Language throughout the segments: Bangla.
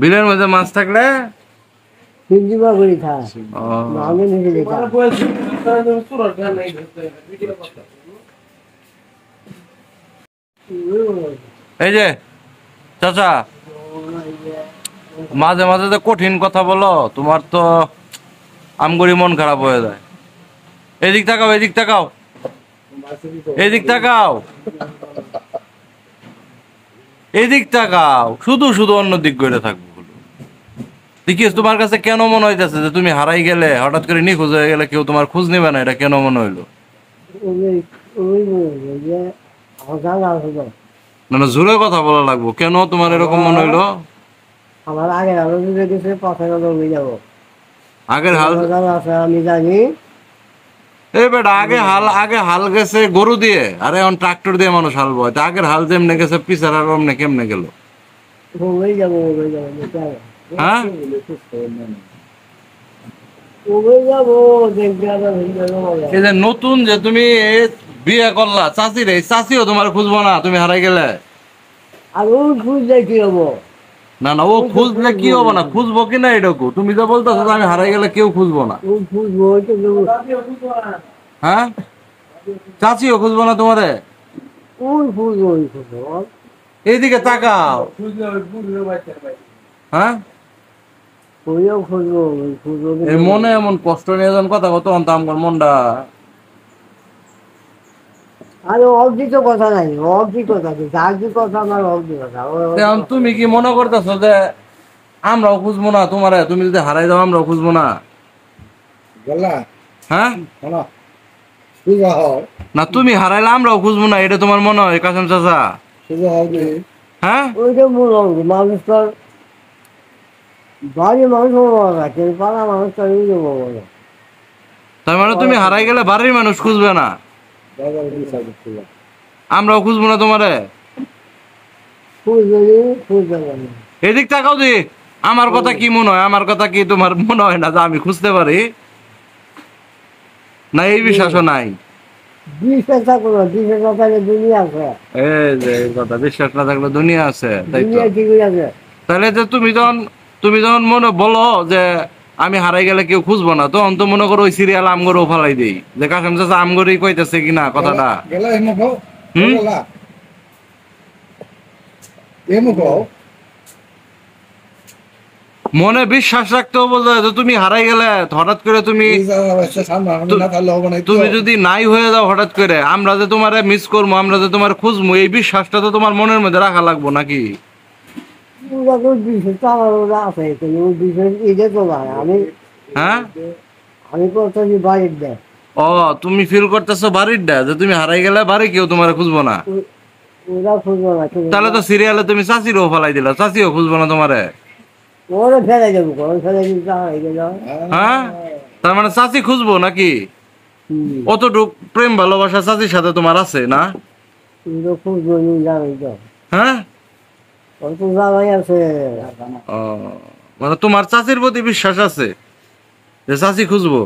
বিলের মধ্যে মাছ থাকলে হিন্দি মাগুরি খা মাগুরি নিচে লেখা এই যে চাচা মাঝে মাঝে তো কঠিন কথা বলো, তোমার তো আমগরি মন খারাপ হয়ে যায়। এদিক তাকাও, এদিক তাকাও, এদিক তাকাও, এদিক তাকাও, শুধু শুধু অন্য দিক করে থাকবো। দেখিস তোমার কাছে কেন মনে হইতেছে যে তুমি হারাই গেলে, হঠাৎ করে নিখোঁজ হয়ে গেলে কেউ তোমার খোঁজ নেবে না, এটা কেন মনে হইলো? না না, জোরে কথা বলা লাগবো। কেন তোমার এরকম মনে হইলো? আমার আগের হাল গেছে, পাশের হাল যাবো। আগের হাল আছে আমি জানি। এই বেটা, আগে হাল গেছে গরু দিয়ে, আর এখন ট্রাক্টর দিয়ে মানুষ হাল বয়। তা আগের হাল যেমনে গেছে পিছার আর অমনে কেমনে গেল? হ্যাঁ, এই যে নতুন যে তুমি বিয়ে করলা চাষিরে, চাষিও তোমার খুঁজবো না তুমি হারাই গেলে। আর ও খুঁজলে কি হবো? না না, ও খুঁজলে কি হবো না, খুঁজবো কিনা এটাকু তুমি তো বলতেছো আমি হারাই গেলে কেউ খুঁজবো না। হ্যাঁ, চাচিও খুঁজবো না তোমারে। এইদিকে তাকাও। হ্যাঁ, মনে এমন কষ্ট নিয়ে যখন কথা কত আমার মনটা। আরে অর্জিত কথা নাই, অর্জিত কথা কি যার কি কথা আমার অর্জিত কথা। তুমি কি মনে করতেছো যে আমরাও খুঁজবো না তোমারে? তুমি যদি হারাই দাও আমরাও খুঁজবো না? হ্যাঁ না, তুমি হারাইলে আমরাও খুঁজবো না, এটা তোমার মনে হয় কাসেম চাচা? হ্যাঁ, ওইটা মূল মানুষ তো বাড়ি মানুষ আছে, পাড়া মানুষ তো তার মানে তুমি হারাই গেলে বাড়ির মানুষ খুঁজবে না, আমরাও খুঁজবো না তোমারে? এদিক তাকাও দি। আমার কথা কি মনে হয়? আমার কথা কি তোমার মনে হয় না যে আমি খুঁজতে পারি? না এই বিশ্বাসও নাই? বিশ্বাস থাকলো না, বিশ্বাস না থাকলে দুনিয়া আছে। এই যে কথা, বিশ্বাস না থাকলে দুনিয়া আছে, তাই তো? দুনিয়া ঠিকই আছে। তাহলে যে তুমি যখন মনে বলো যে আমি হারাই গেলে কেউ খুঁজবো না, তখন তো মনে করো ওই সিরিয়াল আমগরও ফালাই দিই যে কাসেম চাচা আমগরই কইতেছে কিনা কথাটা। মনে বিশ্বাস রাখতে হবে যে তুমি হারাই গেলে হঠাৎ করে তুমি যদি নাই হয়ে যাও হঠাৎ করে, আমরা যে তোমারে মিস করবো, আমরা যে তোমার খুঁজবো, এই বিশ্বাসটা তো তোমার মনের মধ্যে রাখা লাগবো নাকি? হ্যাঁ, আমি করতেছি বাড়ির দেয়। ও, তুমি ফিল করতেছো বাড়ির ডা যে তুমি হারাই গেলে বাড়ি কেউ তোমার খুঁজবো না? ওরা খুঁজবো না। তাহলে তো সিরিয়ালে তুমি চাচিরও ফেলাই দিলা, চাচিও খুঁজবো না তোমারে? ওরা ফেলে যাবো, ফেলে দিতে হ্যাঁ, তার মানে চাচি খুঁজবো নাকি? অতটুক প্রেম ভালোবাসা চাচির সাথে তোমার আছে না? হ্যাঁ, মানে তোমার চাচির প্রতি বিশ্বাস আছে যে চাচি খুঁজবো?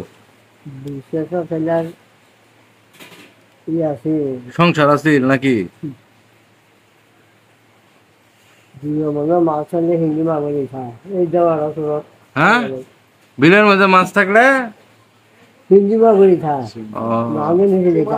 সংসার আছে নাকি? হ্যাঁ, বিলের মধ্যে মাছ থাকলে হিন্দি মাগুরি খা মাগুরি নিচে লেখা